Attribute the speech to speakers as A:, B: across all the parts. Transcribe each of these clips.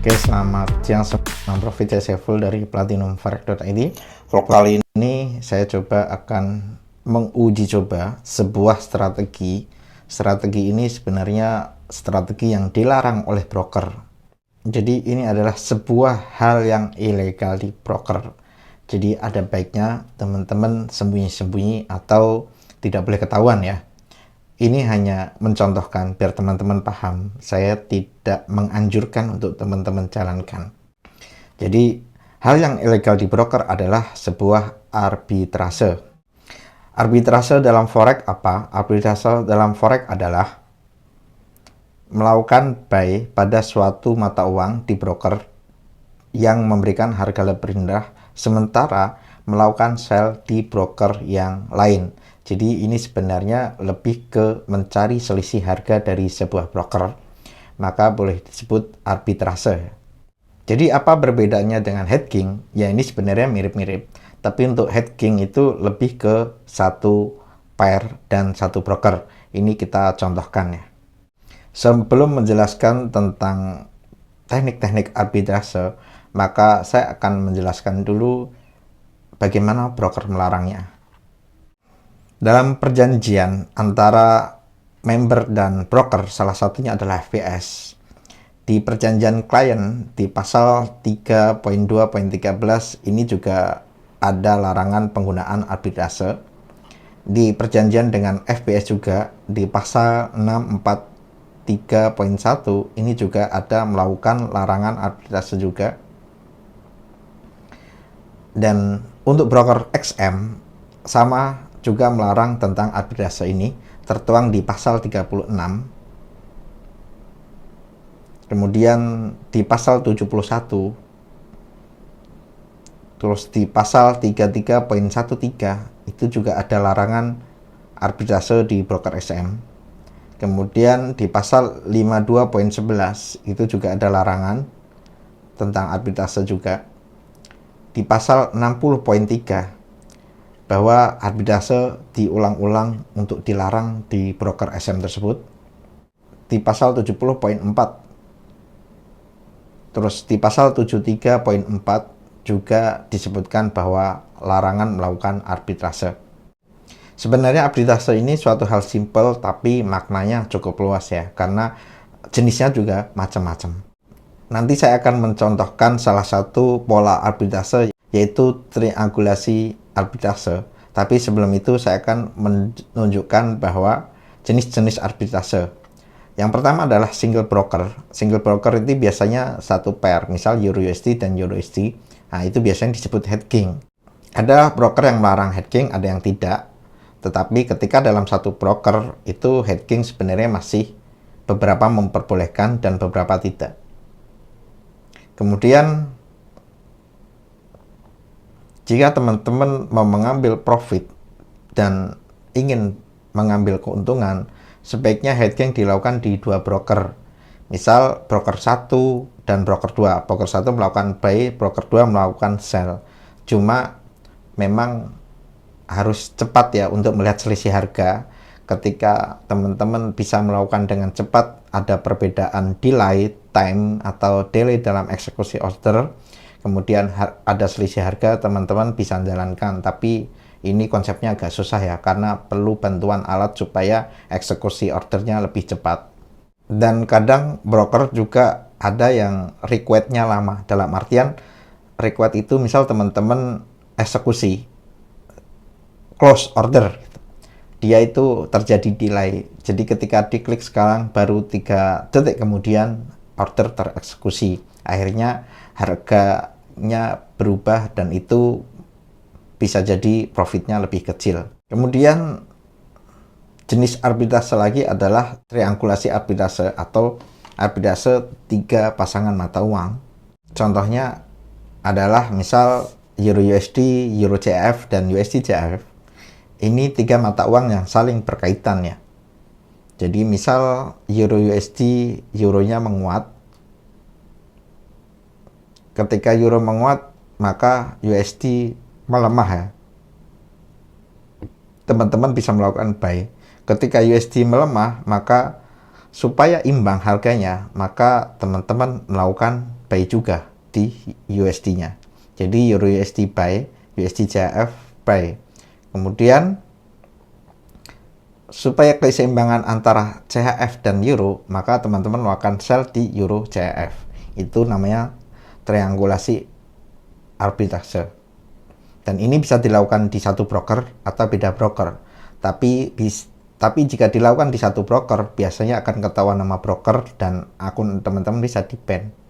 A: Oke, selamat siang semua. Profit saya full dari platinumforex.id. Vlog kali ini saya coba akan menguji coba sebuah strategi. Strategi ini sebenarnya strategi yang dilarang oleh broker. Jadi ini adalah sebuah hal yang ilegal di broker. Jadi ada baiknya teman-teman sembunyi-sembunyi atau tidak boleh ketahuan ya. Ini hanya mencontohkan biar teman-teman paham. Saya tidak menganjurkan untuk teman-teman jalankan. Jadi, hal yang ilegal di broker adalah sebuah arbitrase. Arbitrase dalam forex apa? Arbitrase dalam forex adalah melakukan buy pada suatu mata uang di broker yang memberikan harga lebih rendah, sementara melakukan sell di broker yang lain. Jadi ini sebenarnya lebih ke mencari selisih harga dari sebuah broker, maka boleh disebut arbitrase. Jadi apa perbedaannya dengan hedging? Ya ini sebenarnya mirip-mirip, tapi untuk hedging itu lebih ke satu pair dan satu broker. Ini kita contohkan ya. Sebelum menjelaskan tentang teknik-teknik arbitrase, maka saya akan menjelaskan dulu bagaimana broker melarangnya. Dalam perjanjian antara member dan broker, salah satunya adalah FPS. Di perjanjian klien di pasal 3.2.13 ini juga ada larangan penggunaan arbitrase. Di perjanjian dengan FPS juga di pasal 643.1 ini juga ada melakukan larangan arbitrase juga. Dan untuk broker XM sama juga melarang tentang arbitrase ini, tertuang di pasal 36. Kemudian di pasal 71, terus di pasal 33.13 itu juga ada larangan arbitrase di broker XM. Kemudian di pasal 52.11 itu juga ada larangan tentang arbitrase juga. Di pasal 60.3 bahwa arbitrase diulang-ulang untuk dilarang di broker SM tersebut. Di pasal 70.4, terus di pasal 73.4 juga disebutkan bahwa larangan melakukan arbitrase. Sebenarnya arbitrase ini suatu hal simpel tapi maknanya cukup luas ya, karena jenisnya juga macam-macam. Nanti saya akan mencontohkan salah satu pola arbitrase, yaitu triangulasi arbitrase. Tapi sebelum itu saya akan menunjukkan bahwa jenis-jenis arbitrase. Yang pertama adalah single broker. Single broker itu biasanya satu pair, misal Euro USD dan Euro USD. Nah, itu biasanya disebut hedging. Ada broker yang melarang hedging, ada yang tidak. Tetapi ketika dalam satu broker itu hedging sebenarnya masih beberapa memperbolehkan dan beberapa tidak. Kemudian jika teman-teman mau mengambil profit dan ingin mengambil keuntungan, sebaiknya hedging dilakukan di dua broker. Misal broker 1 dan broker 2. Broker 1 melakukan buy, broker 2 melakukan sell. Cuma memang harus cepat ya untuk melihat selisih harga. Ketika teman-teman bisa melakukan dengan cepat, ada perbedaan delay time atau delay dalam eksekusi order, kemudian ada selisih harga, teman-teman bisa jalankan. Tapi ini konsepnya agak susah ya, karena perlu bantuan alat supaya eksekusi ordernya lebih cepat. Dan kadang broker juga ada yang request-nya lama. Dalam artian request itu misal teman-teman eksekusi close order, dia itu terjadi delay. Jadi ketika diklik sekarang baru 3 detik kemudian order tereksekusi. Akhirnya harganya berubah dan itu bisa jadi profitnya lebih kecil. Kemudian jenis arbitrase lagi adalah triangulasi arbitrase atau arbitrase 3 pasangan mata uang. Contohnya adalah misal Euro USD, Euro CHF, dan USD CHF. Ini 3 mata uang yang saling berkaitan ya. Jadi misal Euro USD, euronya menguat. Ketika euro menguat, maka USD melemah ya. Teman-teman bisa melakukan buy. Ketika USD melemah, maka supaya imbang harganya, maka teman-teman melakukan buy juga di USD-nya. Jadi Euro USD buy, USD CHF buy. Kemudian supaya keseimbangan antara CHF dan Euro, maka teman-teman melakukan sell di Euro CHF. Itu namanya triangulasi arbitrase. Dan ini bisa dilakukan di satu broker atau beda broker. Tapi jika dilakukan di satu broker, biasanya akan ketahuan nama broker dan akun teman-teman bisa di-ban.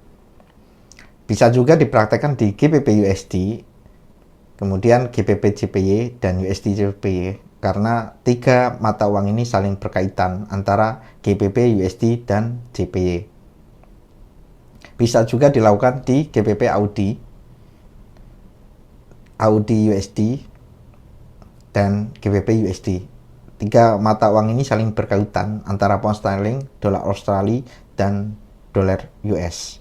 A: Bisa juga dipraktekkan di GBP USD, kemudian GBP JPY dan USD JPY, karena tiga mata uang ini saling berkaitan antara GBP USD dan JPY. Bisa juga dilakukan di GBP AUD USD dan GBP USD. Tiga mata uang ini saling berkaitan antara pound sterling, dolar Australia, dan dolar US.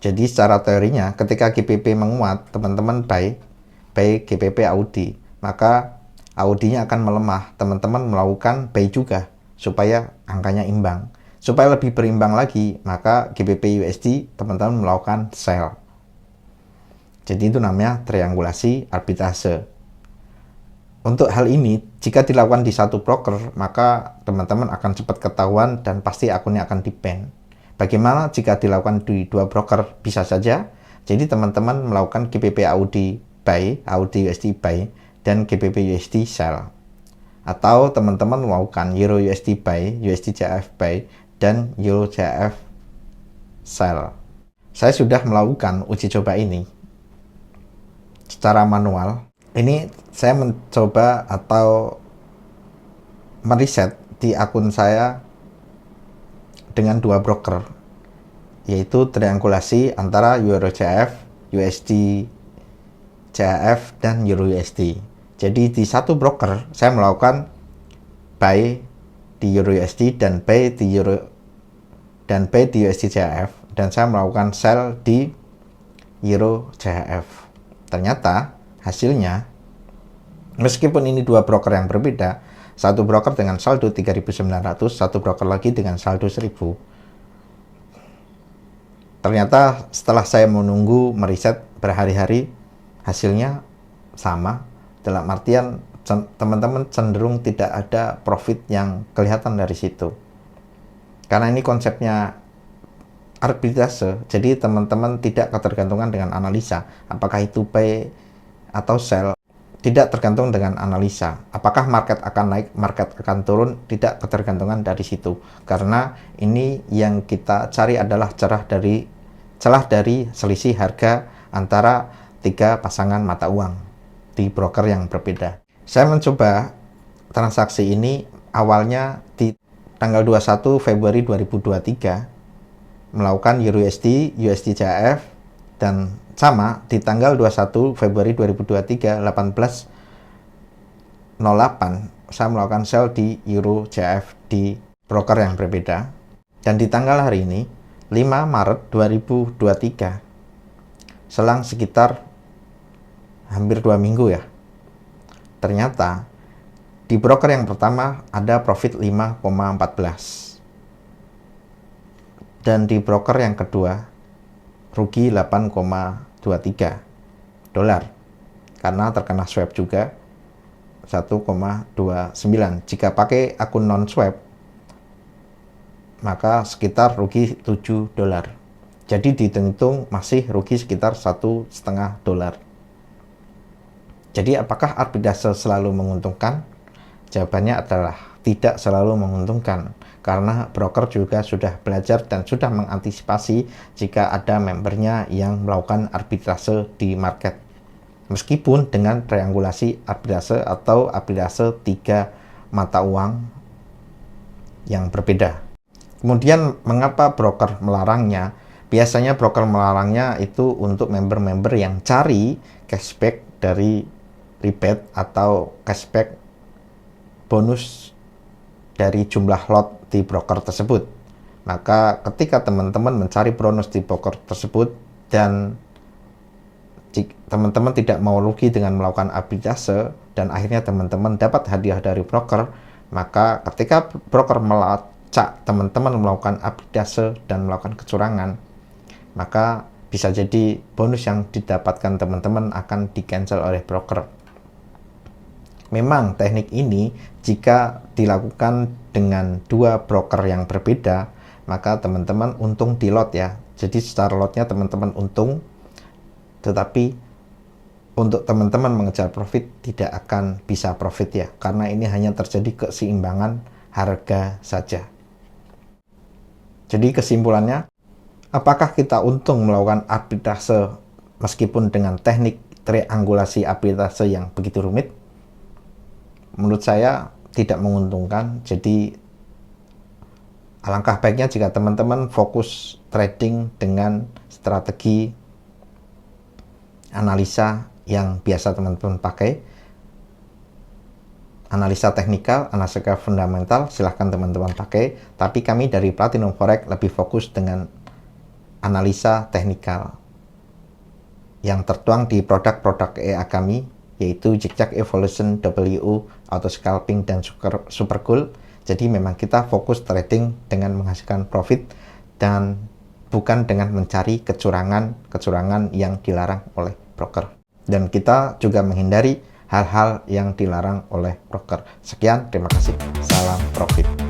A: Jadi secara teorinya ketika GBP menguat, teman-teman buy GBP AUD, maka AUD-nya akan melemah. Teman-teman melakukan buy juga supaya angkanya imbang. Supaya lebih berimbang lagi, maka GBP USD teman-teman melakukan sell. Jadi itu namanya triangulasi arbitrase. Untuk hal ini, jika dilakukan di satu broker, maka teman-teman akan cepat ketahuan dan pasti akunnya akan di-ban. Bagaimana jika dilakukan di dua broker? Bisa saja. Jadi teman-teman melakukan GBP AUD buy, AUD USD buy, dan GBP USD sell. Atau teman-teman melakukan Euro USD buy, USD CHF buy, dan Euro CHF sell. Saya sudah melakukan uji coba ini secara manual. Ini saya mencoba atau meriset di akun saya dengan dua broker, yaitu triangulasi antara Euro CHF, USD CHF, dan Euro USD. Jadi di satu broker saya melakukan buy di Euro USD dan buy di USD CHF, dan saya melakukan sell di Euro CHF. Ternyata hasilnya, meskipun ini dua broker yang berbeda, satu broker dengan saldo 3.900, satu broker lagi dengan saldo 1.000. Ternyata setelah saya menunggu meriset berhari-hari, hasilnya sama. Dalam artian teman-teman cenderung tidak ada profit yang kelihatan dari situ. Karena ini konsepnya arbitrase, jadi teman-teman tidak ketergantungan dengan analisa. Apakah itu buy atau sell? Tidak tergantung dengan analisa. Apakah market akan naik, market akan turun, tidak ketergantungan dari situ. Karena ini yang kita cari adalah celah dari selisih harga antara tiga pasangan mata uang di broker yang berbeda. Saya mencoba transaksi ini awalnya di tanggal 21 Februari 2023 melakukan Euro USD, USD CHF, dan sama di tanggal 21 Februari 2023 18.08 saya melakukan sell di Euro CHF di broker yang berbeda. Dan di tanggal hari ini 5 Maret 2023, selang sekitar hampir 2 minggu ya, ternyata di broker yang pertama ada profit 5,14, dan di broker yang kedua rugi 8,23 dolar karena terkena swap juga 1,29. Jika pakai akun non swap maka sekitar rugi 7 dolar. Jadi dihitung masih rugi sekitar 1,5 dolar. Jadi apakah arbitrase selalu menguntungkan? Jawabannya adalah tidak selalu menguntungkan, karena broker juga sudah belajar dan sudah mengantisipasi jika ada membernya yang melakukan arbitrase di market. Meskipun dengan triangulasi arbitrase atau arbitrase tiga mata uang yang berbeda. Kemudian mengapa broker melarangnya? Biasanya broker melarangnya itu untuk member-member yang cari cashback dari rebate atau cashback bonus dari jumlah lot di broker tersebut. Maka ketika teman-teman mencari bonus di broker tersebut dan teman-teman tidak mau rugi dengan melakukan arbitrase dan akhirnya teman-teman dapat hadiah dari broker, maka ketika broker melacak teman-teman melakukan arbitrase dan melakukan kecurangan, maka bisa jadi bonus yang didapatkan teman-teman akan di-cancel oleh broker. Memang teknik ini jika dilakukan dengan dua broker yang berbeda, maka teman-teman untung di lot ya. Jadi secara lotnya teman-teman untung, tetapi untuk teman-teman mengejar profit tidak akan bisa profit ya, karena ini hanya terjadi keseimbangan harga saja. Jadi kesimpulannya, apakah kita untung melakukan arbitrase meskipun dengan teknik triangulasi arbitrase yang begitu rumit? Menurut saya tidak menguntungkan. Jadi alangkah baiknya jika teman-teman fokus trading dengan strategi analisa yang biasa teman-teman pakai. Analisa teknikal, analisa fundamental silahkan teman-teman pakai, tapi kami dari Platinum Forex lebih fokus dengan analisa teknikal yang tertuang di produk-produk EA kami, yaitu Zigzag Evolution, WU, Auto Scalping, dan Super Cool. Jadi memang kita fokus trading dengan menghasilkan profit dan bukan dengan mencari kecurangan yang dilarang oleh broker. Dan kita juga menghindari hal-hal yang dilarang oleh broker. Sekian, terima kasih. Salam profit.